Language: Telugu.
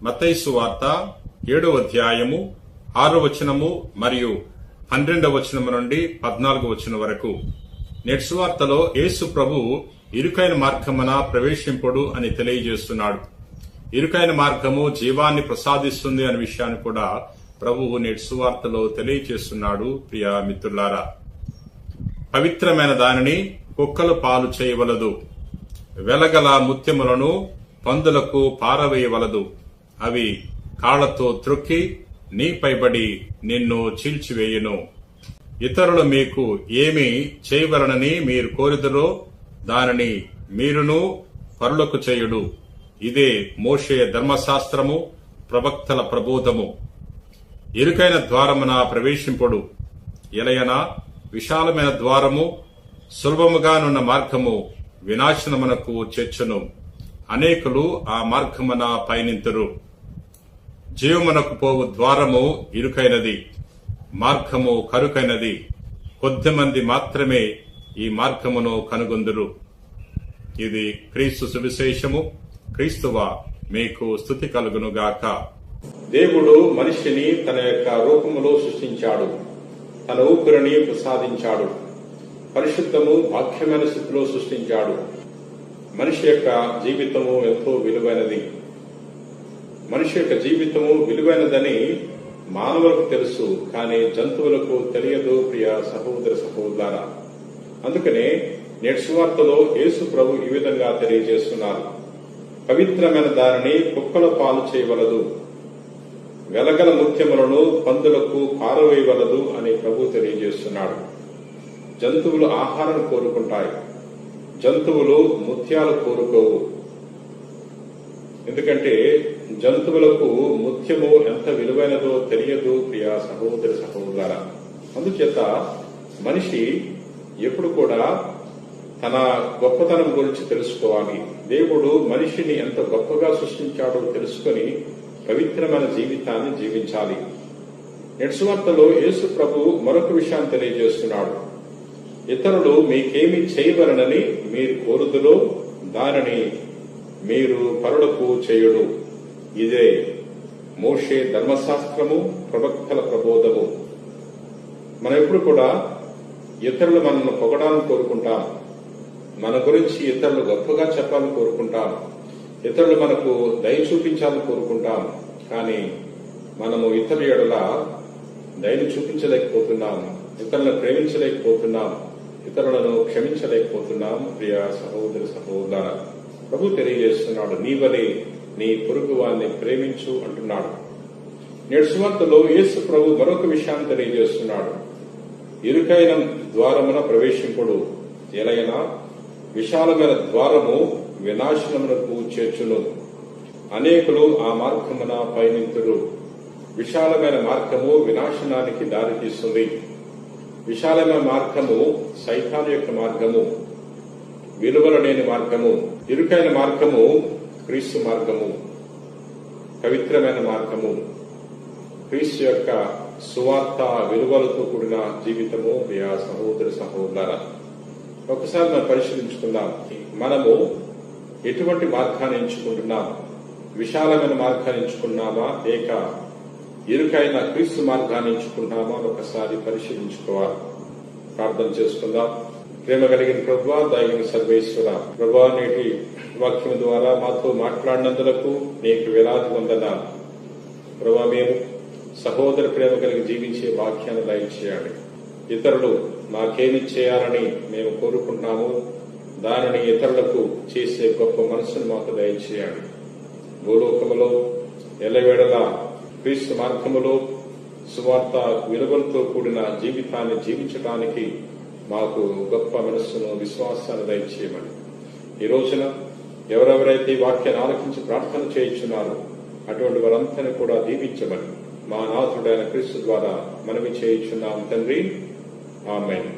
మత్తయి సువార్త 7వ అధ్యాయము 6వ వచనము మరియు 12వ వచనము నుండి 14వ వచనం వరకు. నేటి సువార్తలో యేసు ప్రభు ఇరుకైన మార్గమున ప్రవేశింపుడు అని తెలియజేస్తున్నాడు. ఇరుకైన మార్గము జీవాన్ని ప్రసాదిస్తుంది అనే విషయాన్ని కూడా ప్రభువు నేటి సువార్తలో తెలియజేస్తున్నాడు. ప్రియ మిత్రులారా, పవిత్రమైన దానిని కుక్కలు పాలు చేయవలదు, వెలగల ముత్యములను పందులకు పారవేయవలదు, అవి కాళ్లతో త్రొక్కి నీపైబడి నిన్ను చీల్చివేయును. ఇతరులు మీకు ఏమి చేయవలనని మీరు కోరిదరో దానిని మీరును పరులకు చేయుడు. ఇదే మోషే ధర్మశాస్త్రము, ప్రవక్తల ప్రబోధము. ఇరుకైన ద్వారమున ప్రవేశింపుడు, ఎలయనా విశాలమైన ద్వారము, సులభముగానున్న మార్గము వినాశనమునకు చేర్చును. అనేకులు ఆ మార్గమున పయనింతురు. జీవమునకు పోవు ద్వారము ఇరుకైనది, మార్గము కరుకైనది. కొద్దిమంది మాత్రమే ఈ మార్గమును కనుగొందురు. ఇది క్రీస్తు సువిశేషము. క్రీస్తువా మీకు స్తుతి కలుగునుగాక. దేవుడు మనిషిని తన యొక్క రూపములో సృష్టించాడు, తన ఊపిరిని ప్రసాదించాడు, పరిశుద్ధము భాగ్యమైన స్థితిలో సృష్టించాడు. మనిషి యొక్క జీవితము ఎంతో విలువైనది. మనిషి యొక్క జీవితము విలువైనదని మానవులకు తెలుసు, కానీ జంతువులకు తెలియదు. ప్రియ సహోదర సహోదరులారా, అందుకనే నేటి సువార్తలో యేసు ప్రభు ఈ విధంగా తెలియజేస్తున్నారు. పవిత్రమైన దానిని కుక్కల పాలు చేయవలదు, వెలగల ముత్యములను పందులకు పారవేయవలదు అని ప్రభు తెలియజేస్తున్నాడు. జంతువులు ఆహారం కోరుకుంటాయి, జంతువులు ముత్యాలు కోరుకోవు. ఎందుకంటే జంతువులకు ముత్యము ఎంత విలువైనదో తెలియదు. ప్రియ సహోదర సహోదరులారా, అందుచేత మనిషి ఎప్పుడు కూడా తన గొప్పతనం గురించి తెలుసుకోవాలి. దేవుడు మనిషిని ఎంత గొప్పగా సృష్టించాడో తెలుసుకుని పవిత్రమైన జీవితాన్ని జీవించాలి. నేటి సువార్తలో యేసు ప్రభు మరొక విషయాన్ని తెలియజేస్తున్నాడు. ఇతరులు మీకేమి చేయవలనని మీరు కోరుదులో దానిని మీరు పరులకు చేయుడు. ఇదే మోషే ధర్మశాస్త్రము, ప్రవక్తల ప్రబోధము. మనం ఎప్పుడు కూడా ఇతరులు మనల్ని పొగడాలని కోరుకుంటాం, మన గురించి ఇతరులు గొప్పగా చెప్పాలని కోరుకుంటాం, ఇతరులు మనకు దయ చూపించాలని కోరుకుంటాం. కానీ మనము ఇతరుల ఎడల దయను చూపించలేకపోతున్నాం, ఇతరులను ప్రేమించలేకపోతున్నాం, ఇతరులను క్షమించలేకపోతున్నాం. ప్రియ సహోదరి సహోదరులారా, ప్రభు తెలియజేస్తున్నాడు, నీవలే నీ పొరుగు వారిని ప్రేమించు అంటున్నాడు. నేటి సువార్తలో యేసు ప్రభు మరొక విషయాన్ని తెలియజేస్తున్నాడు. ఇరుకైన ద్వారమున ప్రవేశింపుడు, ఎలయనా విశాలమైన ద్వారము వినాశనమునకు చేర్చును. అనేకులు ఆ మార్గమున పయనింతురు. విశాలమైన మార్గము వినాశనానికి దారితీస్తుంది. విశాలమైన మార్గము సైతాను యొక్క మార్గము, విలువలు లేని మార్గము. ఇరుకైన మార్గము క్రీస్తు మార్గము, పవిత్రమైన మార్గము, క్రీస్తు యొక్క సువార్త విలువలతో కూడిన జీవితము. ప్రియ సహోదర సహోదరులారా, ఒకసారి మనం పరిశీలించుకుందాం. మనము ఎటువంటి మార్గాన్ని ఎంచుకుంటున్నాం? విశాలమైన మార్గాన్ని ఎంచుకున్నామా, లేక ఇరుకైన క్రీస్తు మార్గాన్ని ఎంచుకున్నామా? ఒకసారి పరిశీలించుకోవాలి. ప్రార్థన చేసుకుందాం. ప్రేమ కలిగిన ప్రభువా, దయగలిగిన సర్వేశ్వర ప్రభువా, నేటి వాక్యం ద్వారా మాతో మాట్లాడినందులకు నీకు వేలాది వందనాలు ప్రభువా. మేము సహోదర ప్రేమ కలిగి జీవించే వాక్యాన్ని దయచేయాలి. ఇతరులు మాకేమి చేయాలని మేము కోరుకుంటున్నాము, దానిని ఇతరులకు చేసే గొప్ప మనసును మాకు దయచేయాలి. భూలోకములో ఎల్లవేళలా క్రీస్తు మార్గములో సువార్త విలువలతో కూడిన జీవితాన్ని జీవించడానికి మాకు గొప్ప మనస్సును, విశ్వాసాన్ని దయచేయమని ఈ రోజున ఎవరెవరైతే ఈ వాక్యాన్ని ఆలకించి ప్రార్థన చేయించున్నారో అటువంటి వారందరినీ కూడా దీవించమని మా నాథుడైన క్రీస్తు ద్వారా మనవి చేయించున్నాం తండ్రి. ఆమేన్.